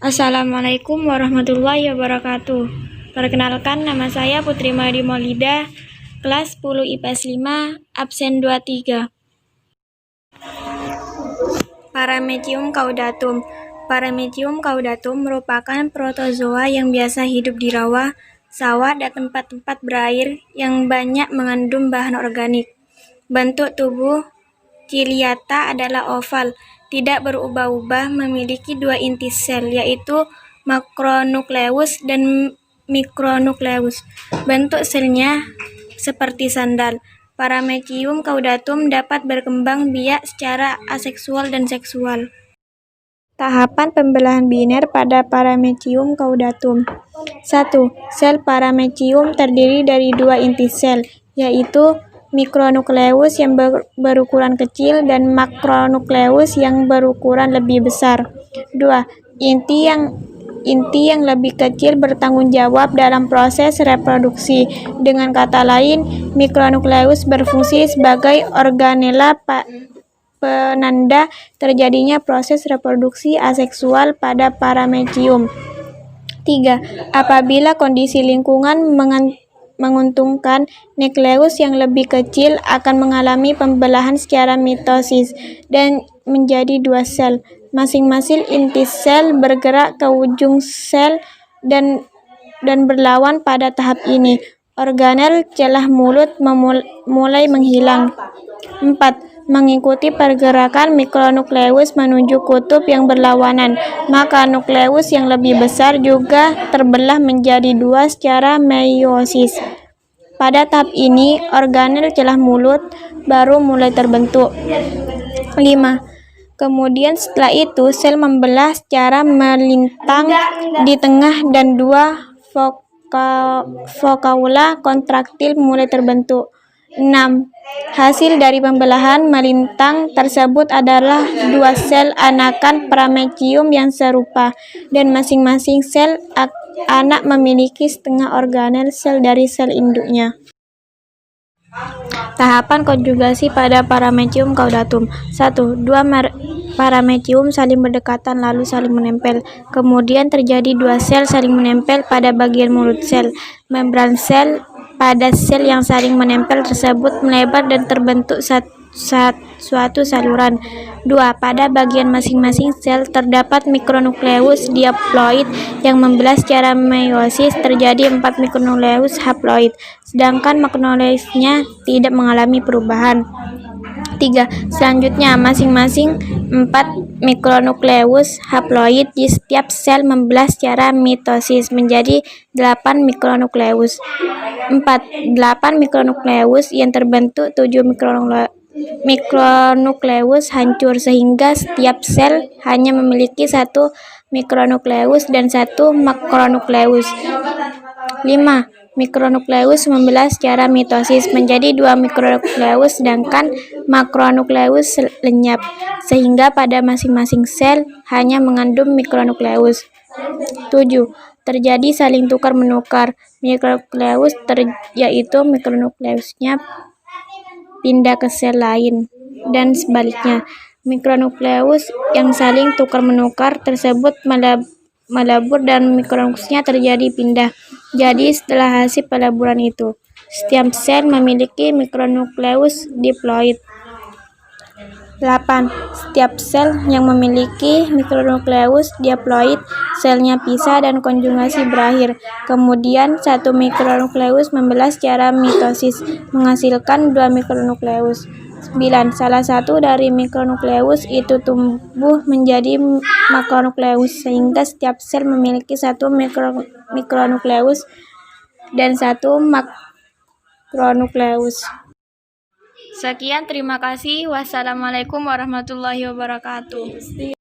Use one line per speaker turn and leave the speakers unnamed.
Assalamualaikum warahmatullahi wabarakatuh. Perkenalkan, nama saya Putri Madi Maulida, kelas 10 IPS 5, absen 23. Paramecium caudatum. Paramecium caudatum merupakan protozoa yang biasa hidup di rawa, sawah, dan tempat-tempat berair yang banyak mengandung bahan organik. Bentuk tubuh Ciliata adalah oval, tidak berubah-ubah, memiliki dua inti sel, yaitu makronukleus dan mikronukleus. Bentuk selnya seperti sandal. Paramecium caudatum dapat berkembang biak secara aseksual dan seksual. Tahapan pembelahan biner pada Paramecium caudatum. 1. Sel paramecium terdiri dari dua inti sel, yaitu mikronukleus yang berukuran kecil dan makronukleus yang berukuran lebih besar. 2. Inti yang lebih kecil bertanggung jawab dalam proses reproduksi. Dengan kata lain, mikronukleus berfungsi sebagai organela penanda terjadinya proses reproduksi aseksual pada paramecium. 3. Apabila kondisi lingkungan menguntungkan, nukleus yang lebih kecil akan mengalami pembelahan secara mitosis dan menjadi dua sel. Masing-masing inti sel bergerak ke ujung sel dan berlawan pada tahap ini. Organel celah mulut mulai menghilang. 4. Mengikuti pergerakan mikronukleus menuju kutub yang berlawanan, maka nukleus yang lebih besar juga terbelah menjadi dua secara meiosis. Pada tahap ini, organel celah mulut baru mulai terbentuk. 5. Kemudian setelah itu, sel membelah secara melintang di tengah dan dua fokaula kontraktil mulai terbentuk. 6. Hasil dari pembelahan melintang tersebut adalah dua sel anakan paramecium yang serupa, dan masing-masing sel anak memiliki setengah organel sel dari sel induknya. Tahapan konjugasi pada Paramecium caudatum. 1. Dua paramecium saling berdekatan lalu saling menempel. Kemudian terjadi dua sel saling menempel pada bagian mulut sel. Membran sel pada sel yang saling menempel tersebut melebar dan terbentuk suatu saluran. 2. Pada bagian masing-masing sel terdapat mikronukleus diploid yang membelah secara meiosis. Terjadi 4 mikronukleus haploid, sedangkan makronukleusnya tidak mengalami perubahan. 3. Selanjutnya, masing-masing 4 mikronukleus haploid di setiap sel membelah secara mitosis menjadi 8 mikronukleus. 4. 8 mikronukleus yang terbentuk 7 mikronukleus hancur, sehingga setiap sel hanya memiliki 1 mikronukleus dan 1 makronukleus. 5. Mikronukleus membelah secara mitosis menjadi 2 mikronukleus, sedangkan makronukleus lenyap, sehingga pada masing-masing sel hanya mengandung mikronukleus. 7. Terjadi saling tukar-menukar mikronukleus, yaitu mikronukleusnya pindah ke sel lain, dan sebaliknya. Mikronukleus yang saling tukar-menukar tersebut melebur dan mikronukleusnya terjadi pindah. Jadi setelah hasil peleburan itu, setiap sel memiliki mikronukleus diploid. 8. Setiap sel yang memiliki mikronukleus diploid, selnya pisah dan konjugasi berakhir. Kemudian 1 mikronukleus membelah secara mitosis, menghasilkan 2 mikronukleus. 9. Salah satu dari mikronukleus itu tumbuh menjadi makronukleus, sehingga setiap sel memiliki 1 mikronukleus dan 1 makronukleus. Sekian, terima kasih. Wassalamualaikum warahmatullahi wabarakatuh.